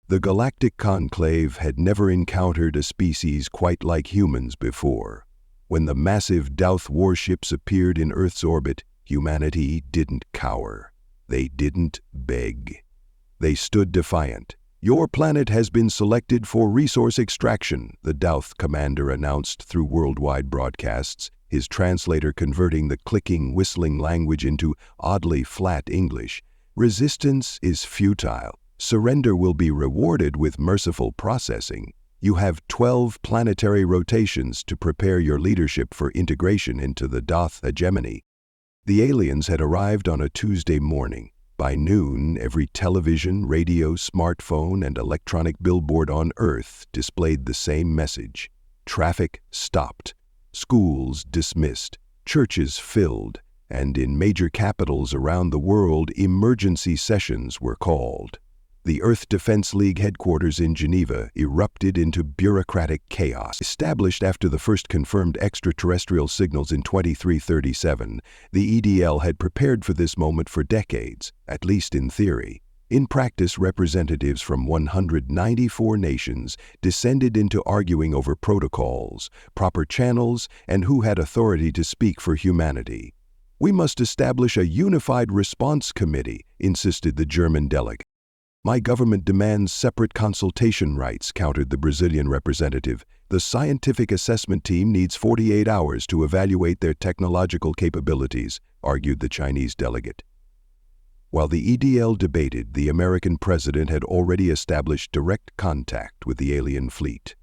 The galactic conclave had never encountered a species quite like humans before. When the massive Douth warships appeared in Earth's orbit, humanity didn't cower. They didn't beg. They stood defiant. "Your planet has been selected for resource extraction," the Douth commander announced through worldwide broadcasts, his translator converting the clicking, whistling language into oddly flat English. "Resistance is futile. Surrender will be rewarded with merciful processing. You have 12 planetary rotations to prepare your leadership for integration into the Douth hegemony." The aliens had arrived on a Tuesday morning. By noon, every television, radio, smartphone, and electronic billboard on Earth displayed the same message. Traffic stopped, schools dismissed, churches filled, and in major capitals around the world, emergency sessions were called. The Earth Defense League headquarters in Geneva erupted into bureaucratic chaos. Established after the first confirmed extraterrestrial signals in 2337, the EDL had prepared for this moment for decades, at least in theory. In practice, representatives from 194 nations descended into arguing over protocols, proper channels, and who had authority to speak for humanity. "We must establish a unified response committee," insisted the German delegate. "My government demands separate consultation rights," countered the Brazilian representative. "The scientific assessment team needs 48 hours to evaluate their technological capabilities," argued the Chinese delegate. While the EDL debated, the American president had already established direct contact with the alien fleet.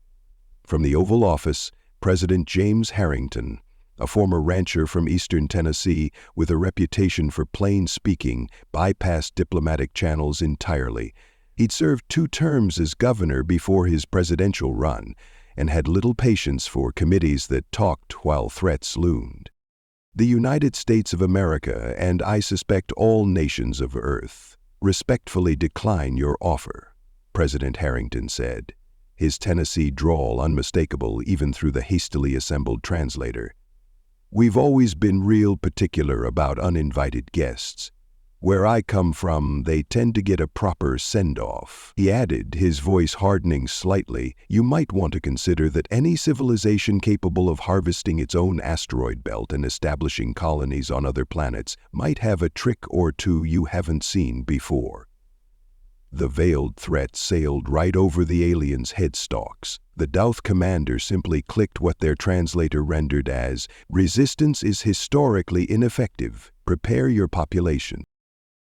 From the Oval Office, President James Harrington, a former rancher from eastern Tennessee with a reputation for plain speaking, bypassed diplomatic channels entirely. He'd served 2 terms as governor before his presidential run and had little patience for committees that talked while threats loomed. "The United States of America, and I suspect all nations of Earth, respectfully decline your offer," President Harrington said, his Tennessee drawl unmistakable even through the hastily assembled translator. "We've always been real particular about uninvited guests. Where I come from, they tend to get a proper send-off." He added, his voice hardening slightly, "You might want to consider that any civilization capable of harvesting its own asteroid belt and establishing colonies on other planets might have a trick or two you haven't seen before." The veiled threat sailed right over the aliens' headstalks. The Douth commander simply clicked what their translator rendered as, "Resistance is historically ineffective. Prepare your population."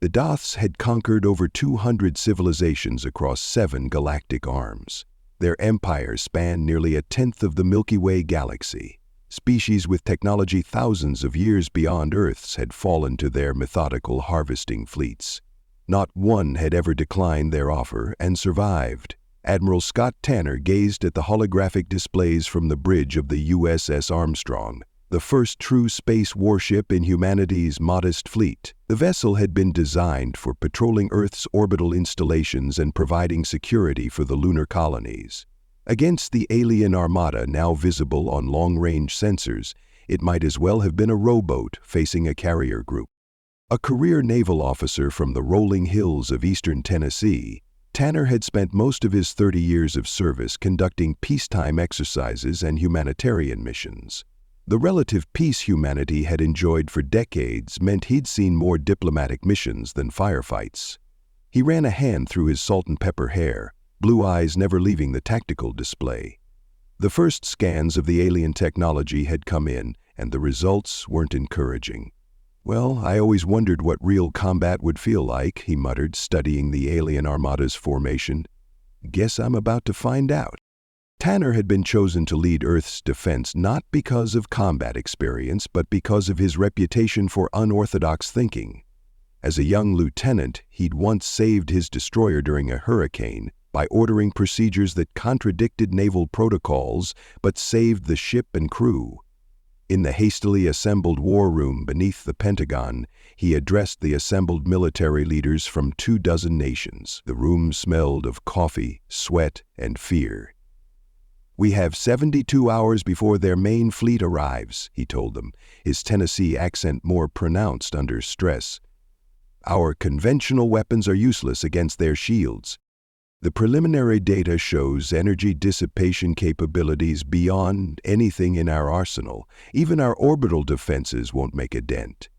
The Douths had conquered over 200 civilizations across 7 galactic arms. Their empire spanned nearly a tenth of the Milky Way galaxy. Species with technology thousands of years beyond Earth's had fallen to their methodical harvesting fleets. Not one had ever declined their offer and survived. Admiral Scott Tanner gazed at the holographic displays from the bridge of the USS Armstrong, the first true space warship in humanity's modest fleet. The vessel had been designed for patrolling Earth's orbital installations and providing security for the lunar colonies. Against the alien armada now visible on long-range sensors, it might as well have been a rowboat facing a carrier group. A career naval officer from the rolling hills of eastern Tennessee, Tanner had spent most of his 30 years of service conducting peacetime exercises and humanitarian missions. The relative peace humanity had enjoyed for decades meant he'd seen more diplomatic missions than firefights. He ran a hand through his salt and pepper hair, blue eyes never leaving the tactical display. The first scans of the alien technology had come in, and the results weren't encouraging. "Well, I always wondered what real combat would feel like," he muttered, studying the alien armada's formation. "Guess I'm about to find out." Tanner had been chosen to lead Earth's defense not because of combat experience, but because of his reputation for unorthodox thinking. As a young lieutenant, he'd once saved his destroyer during a hurricane by ordering procedures that contradicted naval protocols but saved the ship and crew. In the hastily assembled war room beneath the Pentagon, he addressed the assembled military leaders from 24 nations. The room smelled of coffee, sweat, and fear. "We have 72 hours before their main fleet arrives," he told them, his Tennessee accent more pronounced under stress. "Our conventional weapons are useless against their shields. The preliminary data shows energy dissipation capabilities beyond anything in our arsenal. Even our orbital defenses won't make a dent.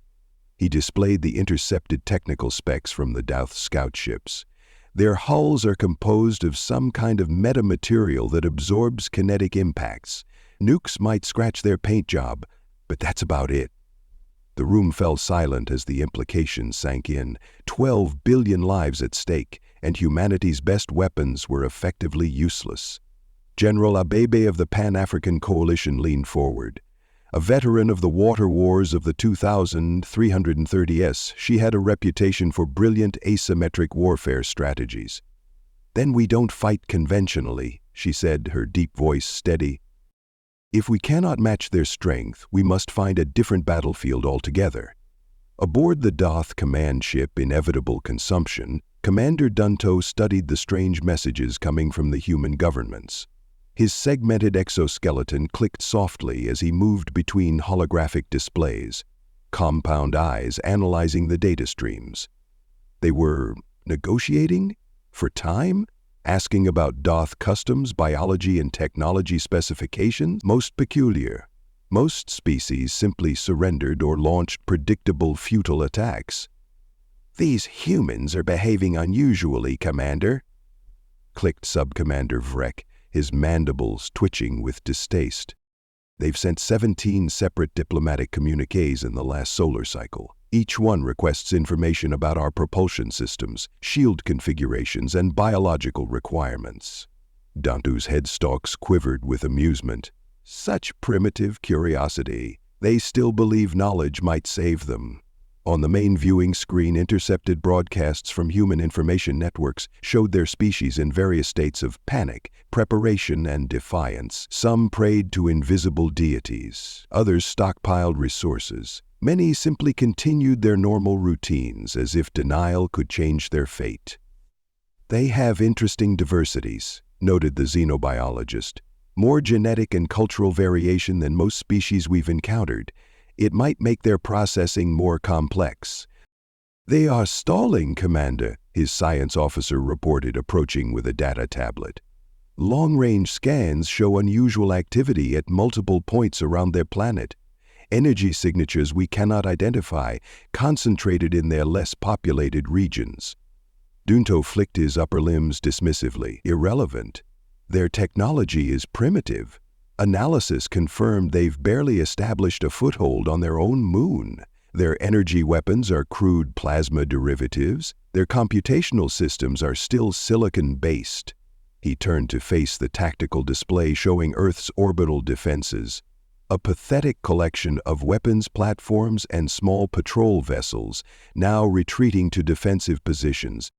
He displayed the intercepted technical specs from the Douth scout ships. Their hulls are composed of some kind of metamaterial that absorbs kinetic impacts. Nukes might scratch their paint job, but that's about it. The room fell silent as the implications sank in. 12 billion lives at stake, and humanity's best weapons were effectively useless. General Abebe of the Pan-African Coalition leaned forward. A veteran of the water wars of the 2330s, she had a reputation for brilliant asymmetric warfare strategies. "Then we don't fight conventionally," she said, her deep voice steady. "If we cannot match their strength, we must find a different battlefield altogether." Aboard the Doth command ship Inevitable Consumption, Commander Dunto studied the strange messages coming from the human governments. His segmented exoskeleton clicked softly as he moved between holographic displays, compound eyes analyzing the data streams. They were negotiating? For time? Asking about Doth customs, biology, and technology specifications? Most peculiar. Most species simply surrendered or launched predictable futile attacks. "These humans are behaving unusually, Commander," clicked Subcommander Vrek, his mandibles twitching with distaste. "They've sent 17 separate diplomatic communiques in the last solar cycle. Each one requests information about our propulsion systems, shield configurations, and biological requirements." Dantu's headstalks quivered with amusement. Such primitive curiosity. They still believe knowledge might save them. On the main viewing screen, intercepted broadcasts from human information networks showed their species in various states of panic, preparation, and defiance. Some prayed to invisible deities. Others stockpiled resources. Many simply continued their normal routines as if denial could change their fate. "They have interesting diversities," noted the xenobiologist. "More genetic and cultural variation than most species we've encountered. It might make their processing more complex." "They are stalling, Commander," his science officer reported, approaching with a data tablet. "Long-range scans show unusual activity at multiple points around their planet. Energy signatures we cannot identify, concentrated in their less populated regions." Dunto flicked his upper limbs dismissively. "Irrelevant. Their technology is primitive. Analysis confirmed they've barely established a foothold on their own moon. Their energy weapons are crude plasma derivatives. Their computational systems are still silicon-based." He turned to face the tactical display showing Earth's orbital defenses. A pathetic collection of weapons platforms and small patrol vessels, now retreating to defensive positions.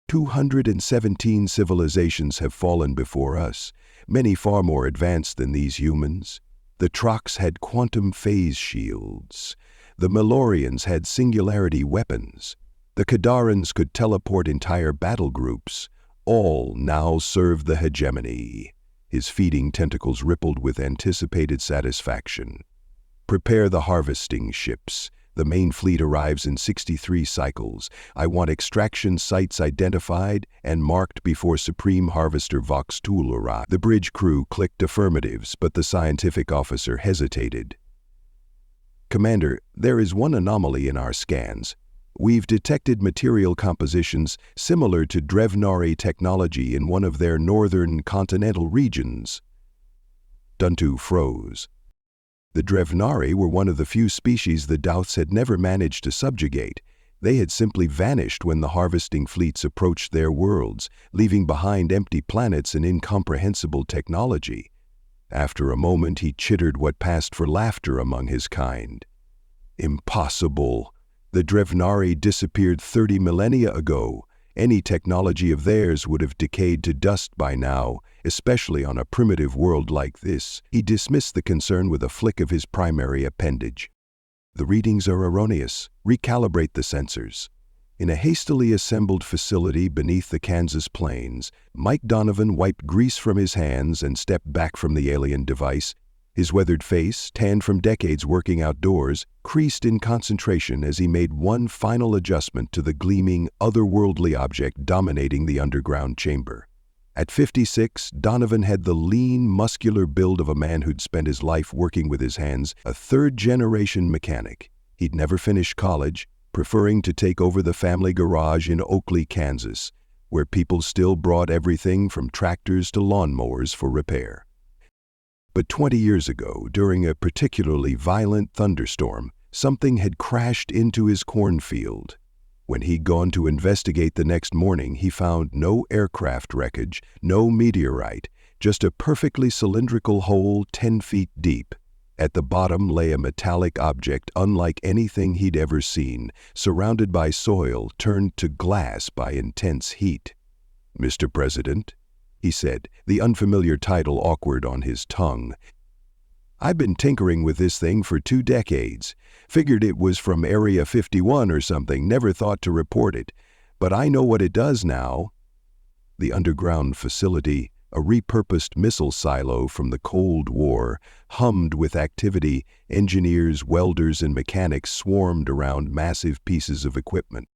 217 civilizations have fallen before us, many far more advanced than these humans. The Trox had quantum phase shields. The Melorians had singularity weapons. The Kadarans could teleport entire battle groups. All now served the hegemony. His feeding tentacles rippled with anticipated satisfaction. "Prepare the harvesting ships. The main fleet arrives in 63 cycles. I want extraction sites identified and marked before Supreme Harvester Vox Tool arrives." The bridge crew clicked affirmatives, but the scientific officer hesitated. "Commander, there is one anomaly in our scans. We've detected material compositions similar to Drevnari technology in one of their northern continental regions." Dunto froze. The Drevnari were one of the few species the Douths had never managed to subjugate. They had simply vanished when the harvesting fleets approached their worlds, leaving behind empty planets and incomprehensible technology. After a moment, he chittered what passed for laughter among his kind. "Impossible. The Drevnari disappeared 30 millennia ago. Any technology of theirs would have decayed to dust by now, especially on a primitive world like this." He dismissed the concern with a flick of his primary appendage. "The readings are erroneous. Recalibrate the sensors." In a hastily assembled facility beneath the Kansas plains, Mike Donovan wiped grease from his hands and stepped back from the alien device. His weathered face, tanned from decades working outdoors, creased in concentration as he made one final adjustment to the gleaming, otherworldly object dominating the underground chamber. At 56, Donovan had the lean, muscular build of a man who'd spent his life working with his hands, a third-generation mechanic. He'd never finished college, preferring to take over the family garage in Oakley, Kansas, where people still brought everything from tractors to lawnmowers for repair. But 20 years ago, during a particularly violent thunderstorm, something had crashed into his cornfield. When he'd gone to investigate the next morning, he found no aircraft wreckage, no meteorite, just a perfectly cylindrical hole 10 feet deep. At the bottom lay a metallic object unlike anything he'd ever seen, surrounded by soil turned to glass by intense heat. "Mr. President," he said, the unfamiliar title awkward on his tongue. "I've been tinkering with this thing for 2 decades. Figured it was from Area 51 or something, never thought to report it. But I know what it does now." The underground facility, a repurposed missile silo from the Cold War, hummed with activity. Engineers, welders, and mechanics swarmed around massive pieces of equipment.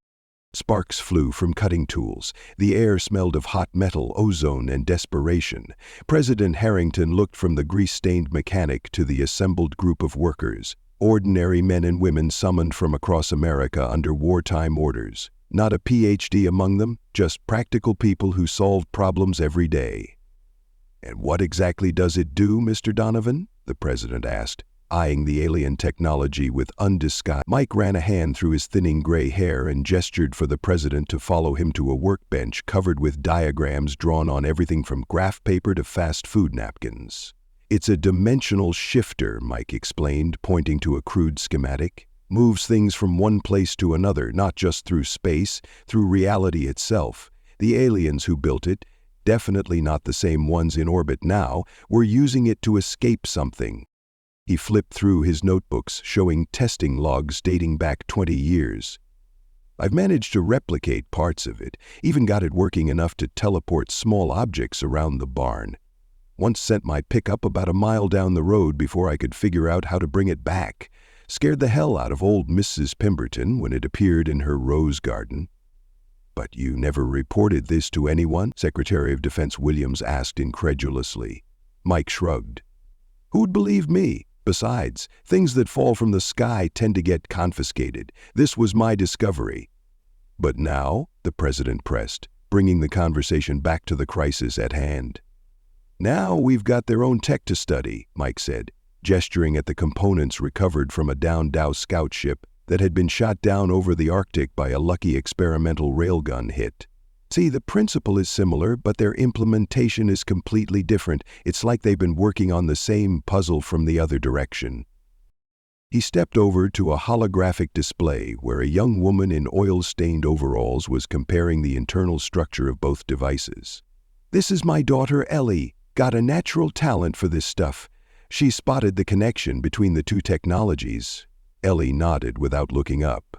Sparks flew from cutting tools. The air smelled of hot metal, ozone, and desperation. President Harrington looked from the grease-stained mechanic to the assembled group of workers, ordinary men and women summoned from across America under wartime orders. Not a PhD among them, just practical people who solved problems every day. "And what exactly does it do, Mr. Donovan?" the president asked, eyeing the alien technology with undisguised. Mike ran a hand through his thinning gray hair and gestured for the president to follow him to a workbench covered with diagrams drawn on everything from graph paper to fast food napkins. "It's a dimensional shifter," Mike explained, pointing to a crude schematic. "Moves things from one place to another, not just through space, through reality itself. The aliens who built it, definitely not the same ones in orbit now, were using it to escape something." He flipped through his notebooks, showing testing logs dating back 20 years. "I've managed to replicate parts of it, even got it working enough to teleport small objects around the barn. Once sent my pickup about a mile down the road before I could figure out how to bring it back. Scared the hell out of old Mrs. Pemberton when it appeared in her rose garden." "But you never reported this to anyone?" Secretary of Defense Williams asked incredulously. Mike shrugged. "Who'd believe me? Besides, things that fall from the sky tend to get confiscated. This was my discovery." "But now," the president pressed, bringing the conversation back to the crisis at hand. "Now we've got their own tech to study," Mike said, gesturing at the components recovered from a downed Dow scout ship that had been shot down over the Arctic by a lucky experimental railgun hit. "See, the principle is similar, but their implementation is completely different. It's like they've been working on the same puzzle from the other direction." He stepped over to a holographic display where a young woman in oil-stained overalls was comparing the internal structure of both devices. "This is my daughter Ellie. Got a natural talent for this stuff. She spotted the connection between the two technologies." Ellie nodded without looking up.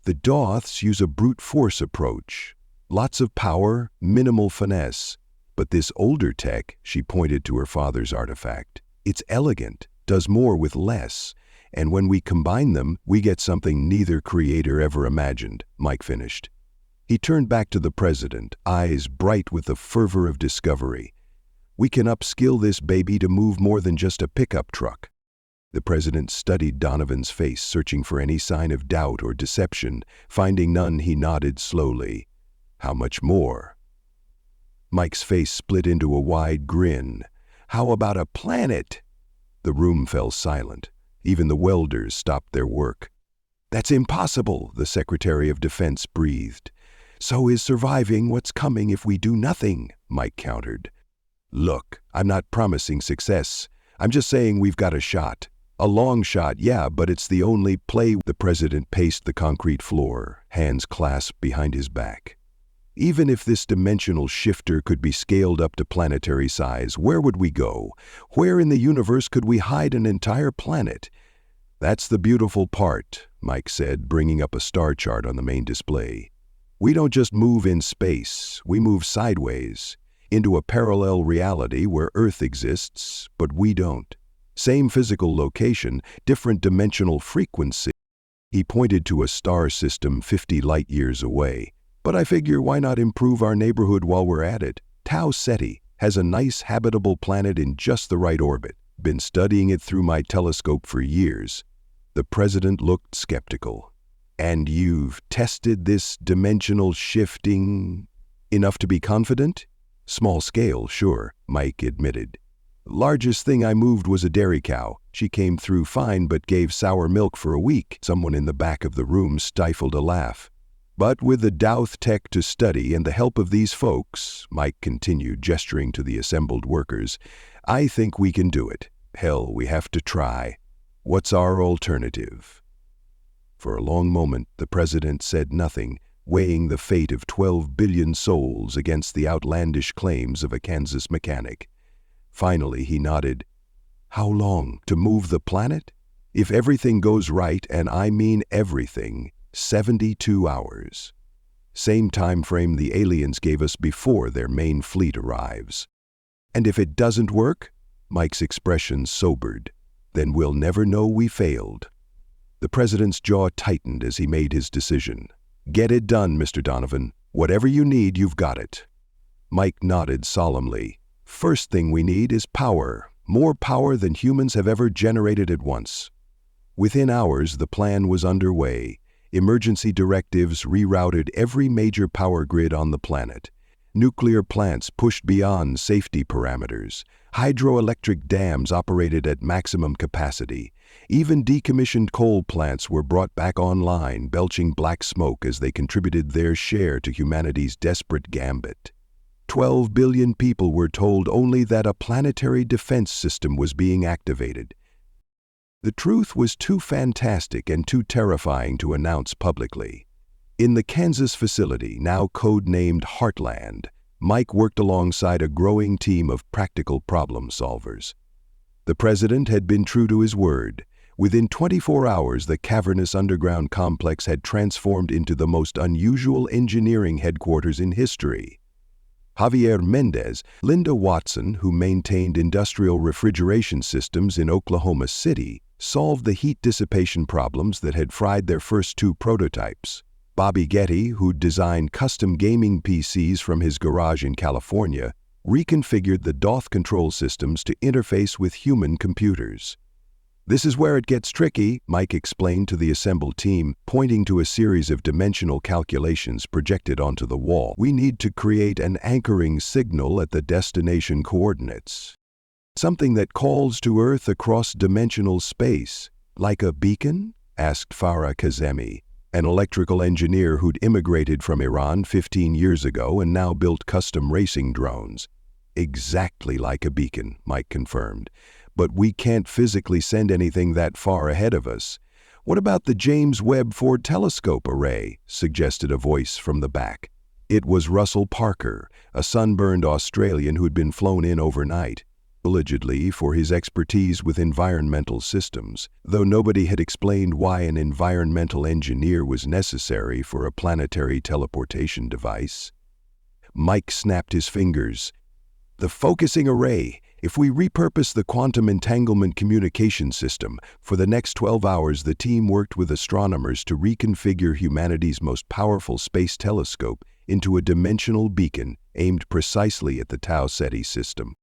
"The Doths use a brute force approach. Lots of power, minimal finesse. But this older tech," she pointed to her father's artifact, "it's elegant, does more with less. And when we combine them, we get something neither creator ever imagined," Mike finished. He turned back to the president, eyes bright with the fervor of discovery. "We can upskill this baby to move more than just a pickup truck." The president studied Donovan's face, searching for any sign of doubt or deception. Finding none, he nodded slowly. "How much more?" Mike's face split into a wide grin. "How about a planet?" The room fell silent. Even the welders stopped their work. "That's impossible," the Secretary of Defense breathed. "So is surviving what's coming if we do nothing," Mike countered. "Look, I'm not promising success. I'm just saying we've got a shot. A long shot, yeah, but it's the only play." The president paced the concrete floor, hands clasped behind his back. "Even if this dimensional shifter could be scaled up to planetary size, where would we go? Where in the universe could we hide an entire planet?" "That's the beautiful part," Mike said, bringing up a star chart on the main display. "We don't just move in space, we move sideways, into a parallel reality where Earth exists, but we don't. Same physical location, different dimensional frequency. He pointed to a star system 50 light-years away. But I figure, why not improve our neighborhood while we're at it? Tau Ceti has a nice habitable planet in just the right orbit. Been studying it through my telescope for years. The president looked skeptical. And you've tested this dimensional shifting enough to be confident? Small scale, sure, Mike admitted. Largest thing I moved was a dairy cow. She came through fine but gave sour milk for a week. Someone in the back of the room stifled a laugh. But with the Douth tech to study and the help of these folks, Mike continued, gesturing to the assembled workers, I think we can do it. Hell, we have to try. What's our alternative? For a long moment, the president said nothing, weighing the fate of 12 billion souls against the outlandish claims of a Kansas mechanic. Finally, he nodded. How long to move the planet? If everything goes right, and I mean everything, 72 hours. Same time frame the aliens gave us before their main fleet arrives. And if it doesn't work? Mike's expression sobered. Then we'll never know we failed. The president's jaw tightened as he made his decision. Get it done, Mr. Donovan. Whatever you need, you've got it. Mike nodded solemnly. First thing we need is power. More power than humans have ever generated at once. Within hours, the plan was underway. Emergency directives rerouted every major power grid on the planet. Nuclear plants pushed beyond safety parameters. Hydroelectric dams operated at maximum capacity. Even decommissioned coal plants were brought back online, belching black smoke as they contributed their share to humanity's desperate gambit. 12 billion people were told only that a planetary defense system was being activated. The truth was too fantastic and too terrifying to announce publicly. In the Kansas facility, now code-named Heartland, Mike worked alongside a growing team of practical problem solvers. The president had been true to his word. Within 24 hours, the cavernous underground complex had transformed into the most unusual engineering headquarters in history. Javier Mendez, Linda Watson, who maintained industrial refrigeration systems in Oklahoma City, solved the heat dissipation problems that had fried their first two prototypes. Bobby Getty, who designed custom gaming PCs from his garage in California, reconfigured the DOTH control systems to interface with human computers. This is where it gets tricky, Mike explained to the assembled team, pointing to a series of dimensional calculations projected onto the wall. We need to create an anchoring signal at the destination coordinates. Something that calls to Earth across dimensional space. Like a beacon? Asked Farah Kazemi, an electrical engineer who'd immigrated from Iran 15 years ago and now built custom racing drones. Exactly like a beacon, Mike confirmed. But we can't physically send anything that far ahead of us. What about the James Webb Ford Telescope array? Suggested a voice from the back. It was Russell Parker, a sunburned Australian who'd been flown in overnight, allegedly for his expertise with environmental systems, though nobody had explained why an environmental engineer was necessary for a planetary teleportation device. Mike snapped his fingers. The focusing array. If we repurpose the quantum entanglement communication system, for the next 12 hours the team worked with astronomers to reconfigure humanity's most powerful space telescope into a dimensional beacon aimed precisely at the Tau Ceti system.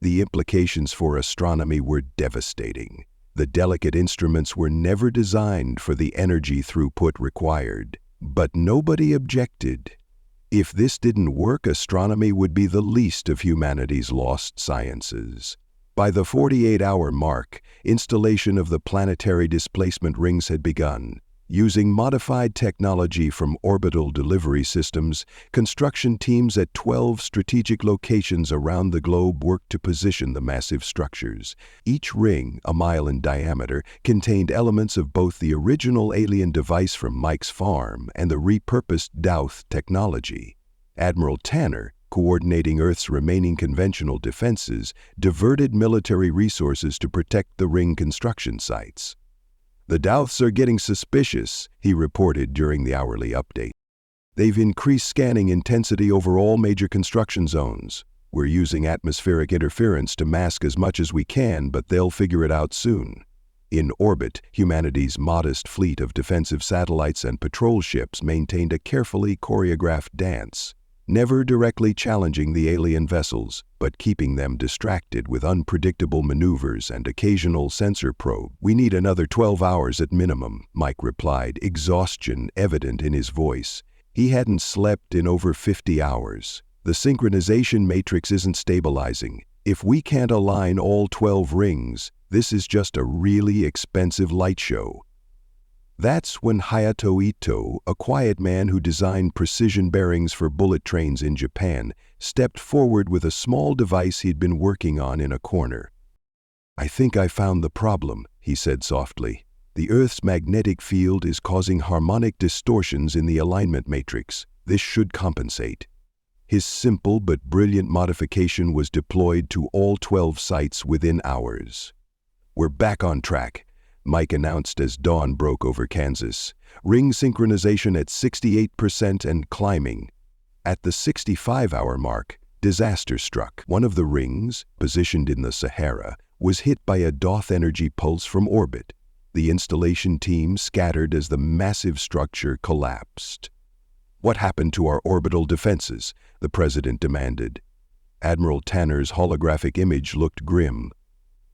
The implications for astronomy were devastating. The delicate instruments were never designed for the energy throughput required. But nobody objected. If this didn't work, astronomy would be the least of humanity's lost sciences. By the 48-hour mark, installation of the planetary displacement rings had begun. Using modified technology from orbital delivery systems, construction teams at 12 strategic locations around the globe worked to position the massive structures. Each ring, a mile in diameter, contained elements of both the original alien device from Mike's farm and the repurposed Douth technology. Admiral Tanner, coordinating Earth's remaining conventional defenses, diverted military resources to protect the ring construction sites. The Douths are getting suspicious, he reported during the hourly update. They've increased scanning intensity over all major construction zones. We're using atmospheric interference to mask as much as we can, but they'll figure it out soon. In orbit, humanity's modest fleet of defensive satellites and patrol ships maintained a carefully choreographed dance, never directly challenging the alien vessels, but keeping them distracted with unpredictable maneuvers and occasional sensor probe. "We need another 12 hours at minimum," Mike replied, exhaustion evident in his voice. He hadn't slept in over 50 hours. "The synchronization matrix isn't stabilizing. If we can't align all 12 rings, this is just a really expensive light show." That's when Hayato Ito, a quiet man who designed precision bearings for bullet trains in Japan, stepped forward with a small device he'd been working on in a corner. "I think I found the problem," he said softly. "The Earth's magnetic field is causing harmonic distortions in the alignment matrix. This should compensate." His simple but brilliant modification was deployed to all 12 sites within hours. "We're back on track," Mike announced as dawn broke over Kansas. "Ring synchronization at 68% and climbing." At the 65-hour mark, disaster struck. One of the rings, positioned in the Sahara, was hit by a Doth energy pulse from orbit. The installation team scattered as the massive structure collapsed. "What happened to our orbital defenses?" the president demanded. Admiral Tanner's holographic image looked grim.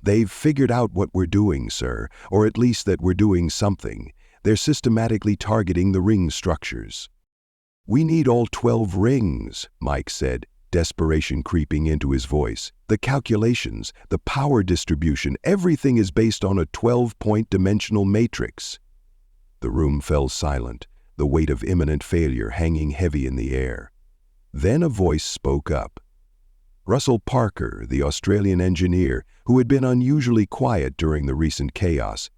"They've figured out what we're doing, sir, or at least that we're doing something. They're systematically targeting the ring structures." "We need all 12 rings," Mike said, desperation creeping into his voice. "The calculations, the power distribution, everything is based on a 12-point dimensional matrix." The room fell silent, the weight of imminent failure hanging heavy in the air. Then a voice spoke up. Russell Parker, the Australian engineer, who had been unusually quiet during the recent chaos.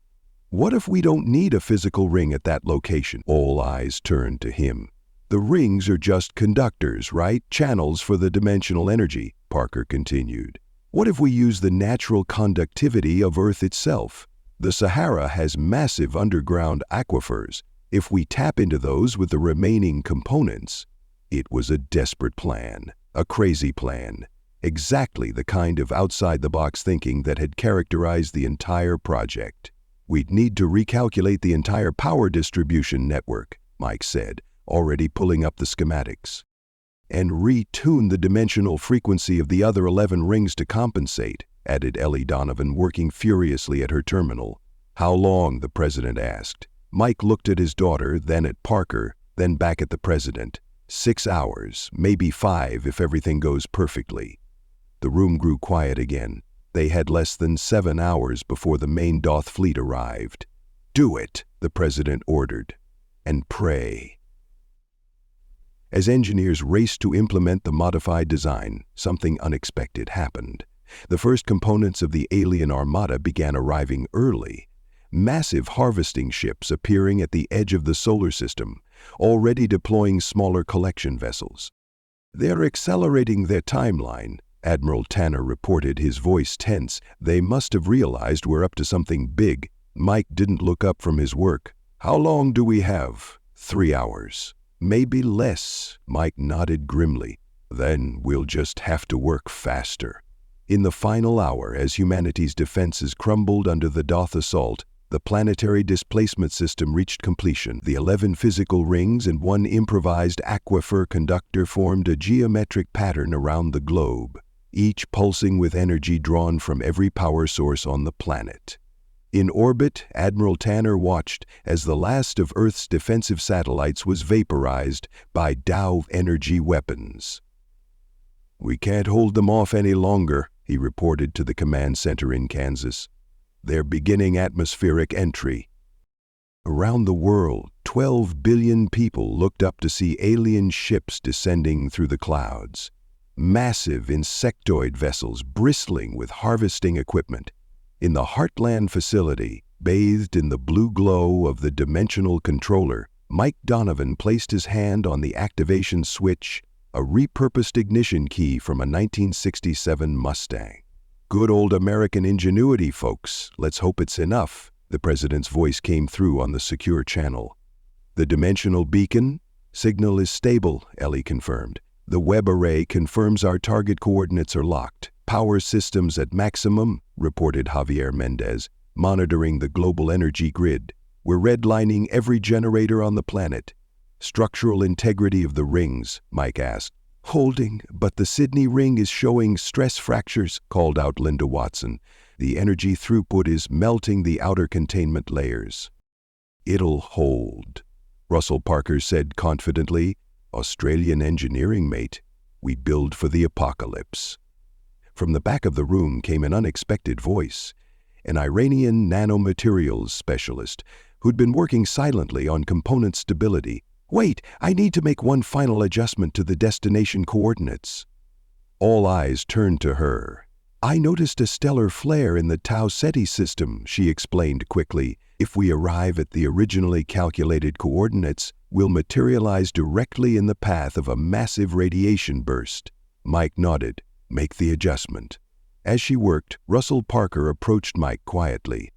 "What if we don't need a physical ring at that location?" All eyes turned to him. "The rings are just conductors, right? Channels for the dimensional energy," Parker continued. "What if we use the natural conductivity of Earth itself? The Sahara has massive underground aquifers. If we tap into those with the remaining components..." It was a desperate plan, a crazy plan. Exactly the kind of outside-the-box thinking that had characterized the entire project. "We'd need to recalculate the entire power distribution network," Mike said, already pulling up the schematics. "And retune the dimensional frequency of the other 11 rings to compensate," added Ellie Donovan, working furiously at her terminal. "How long?" the president asked. Mike looked at his daughter, then at Parker, then back at the president. 6 hours, maybe 5 if everything goes perfectly." The room grew quiet again. They had less than 7 hours before the main Doth fleet arrived. "Do it," the president ordered. "And pray." As engineers raced to implement the modified design, something unexpected happened. The first components of the alien armada began arriving early. Massive harvesting ships appearing at the edge of the solar system, already deploying smaller collection vessels. "They're accelerating their timeline," Admiral Tanner reported, his voice tense. "They must have realized we're up to something big." Mike didn't look up from his work. "How long do we have?" 3 hours. "Maybe less," Mike nodded grimly. "Then we'll just have to work faster." In the final hour, as humanity's defenses crumbled under the Doth assault, the planetary displacement system reached completion. The 11 physical rings and 1 improvised aquifer conductor formed a geometric pattern around the globe, each pulsing with energy drawn from every power source on the planet. In orbit, Admiral Tanner watched as the last of Earth's defensive satellites was vaporized by Dow energy weapons. "We can't hold them off any longer," he reported to the command center in Kansas. "They're beginning atmospheric entry." Around the world, 12 billion people looked up to see alien ships descending through the clouds. Massive insectoid vessels bristling with harvesting equipment. In the Heartland facility, bathed in the blue glow of the dimensional controller, Mike Donovan placed his hand on the activation switch, a repurposed ignition key from a 1967 Mustang. "Good old American ingenuity, folks. Let's hope it's enough," the president's voice came through on the secure channel. "The dimensional beacon? Signal is stable," Ellie confirmed. The web array confirms our target coordinates are locked. Power systems at maximum, reported Javier Mendez, monitoring the global energy grid. We're redlining every generator on the planet. Structural integrity of the rings, Mike asked. Holding, but the Sydney ring is showing stress fractures, called out Linda Watson. The energy throughput is melting the outer containment layers. It'll hold, Russell Parker said confidently. Australian engineering, mate. We build for the apocalypse. From the back of the room came an unexpected voice, an Iranian nanomaterials specialist who'd been working silently on component stability. Wait, I need to make one final adjustment to the destination coordinates. All eyes turned to her. I noticed a stellar flare in the Tau Ceti system, she explained quickly. If we arrive at the originally calculated coordinates, we'll materialize directly in the path of a massive radiation burst. Mike nodded. Make the adjustment. As she worked, Russell Parker approached Mike quietly.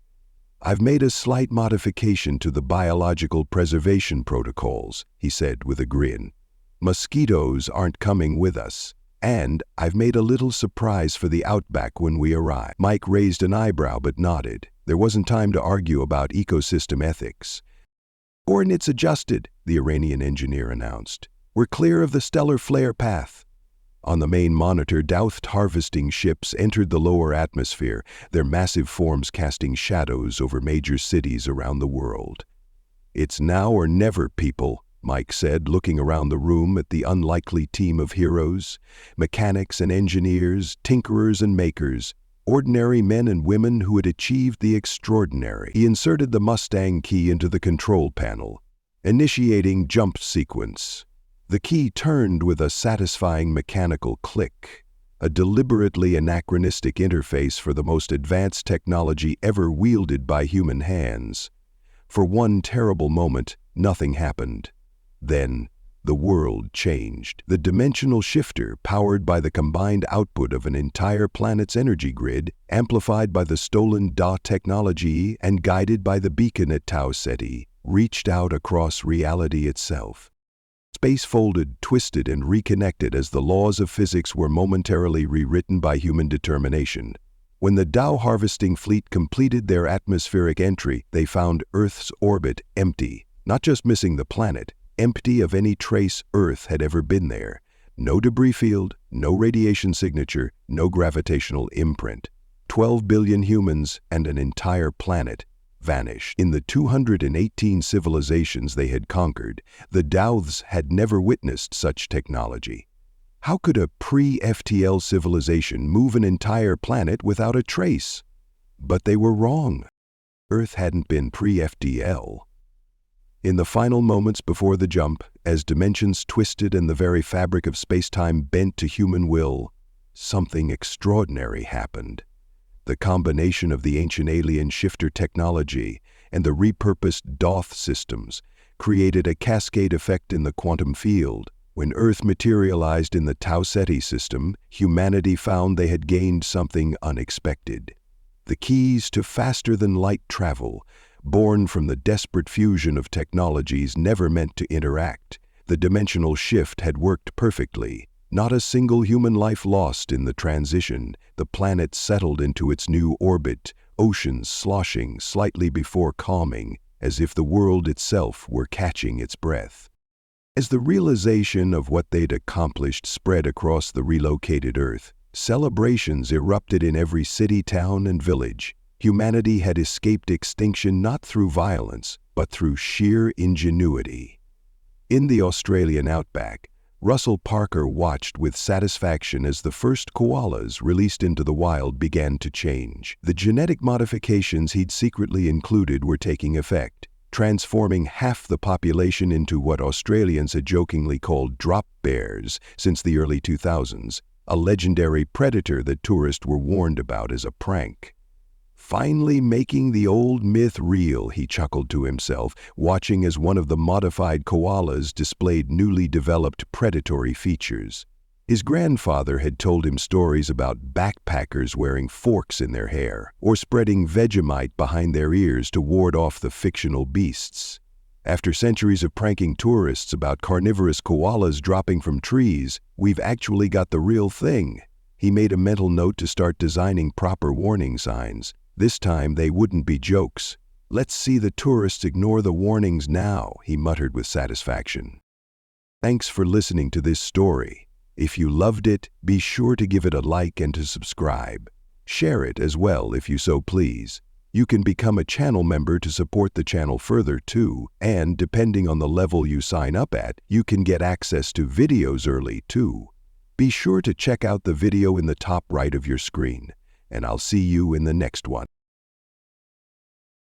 I've made a slight modification to the biological preservation protocols, he said with a grin. Mosquitoes aren't coming with us. And I've made a little surprise for the outback when we arrive. Mike raised an eyebrow but nodded. There wasn't time to argue about ecosystem ethics. Coordinates adjusted, the Iranian engineer announced. We're clear of the stellar flare path. On the main monitor, Douth harvesting ships entered the lower atmosphere, their massive forms casting shadows over major cities around the world. It's now or never, people, Mike said, looking around the room at the unlikely team of heroes, mechanics and engineers, tinkerers and makers, ordinary men and women who had achieved the extraordinary. He inserted the Mustang key into the control panel, initiating jump sequence. The key turned with a satisfying mechanical click, a deliberately anachronistic interface for the most advanced technology ever wielded by human hands. For one terrible moment, nothing happened. Then, the world changed. The dimensional shifter, powered by the combined output of an entire planet's energy grid, amplified by the stolen DA technology and guided by the beacon at Tau Ceti, reached out across reality itself. Space folded, twisted, and reconnected as the laws of physics were momentarily rewritten by human determination. When the Dow harvesting fleet completed their atmospheric entry, they found Earth's orbit empty, not just missing the planet, empty of any trace Earth had ever been there. No debris field, no radiation signature, no gravitational imprint. 12 billion humans and an entire planet vanished. In the 218 civilizations they had conquered, the Douths had never witnessed such technology. How could a pre-FTL civilization move an entire planet without a trace? But they were wrong. Earth hadn't been pre-FTL. In the final moments before the jump, as dimensions twisted and the very fabric of space-time bent to human will, something extraordinary happened. The combination of the ancient alien shifter technology and the repurposed Doth systems created a cascade effect in the quantum field. When Earth materialized in the Tau Ceti system, humanity found they had gained something unexpected. The keys to faster-than-light travel, born from the desperate fusion of technologies never meant to interact. The dimensional shift had worked perfectly. Not a single human life lost in the transition. The planet settled into its new orbit, oceans sloshing slightly before calming, as if the world itself were catching its breath. As the realization of what they'd accomplished spread across the relocated Earth, celebrations erupted in every city, town, and village. Humanity had escaped extinction not through violence, but through sheer ingenuity. In the Australian outback, Russell Parker watched with satisfaction as the first koalas released into the wild began to change. The genetic modifications he'd secretly included were taking effect, transforming half the population into what Australians had jokingly called drop bears since the early 2000s, a legendary predator that tourists were warned about as a prank. Finally making the old myth real, he chuckled to himself, watching as one of the modified koalas displayed newly developed predatory features. His grandfather had told him stories about backpackers wearing forks in their hair, or spreading Vegemite behind their ears to ward off the fictional beasts. After centuries of pranking tourists about carnivorous koalas dropping from trees, we've actually got the real thing. He made a mental note to start designing proper warning signs. This time they wouldn't be jokes. "Let's see the tourists ignore the warnings now," he muttered with satisfaction. Thanks for listening to this story. If you loved it, be sure to give it a like and to subscribe. Share it as well if you so please. You can become a channel member to support the channel further too, and depending on the level you sign up at, you can get access to videos early too. Be sure to check out the video in the top right of your screen, and I'll see you in the next one.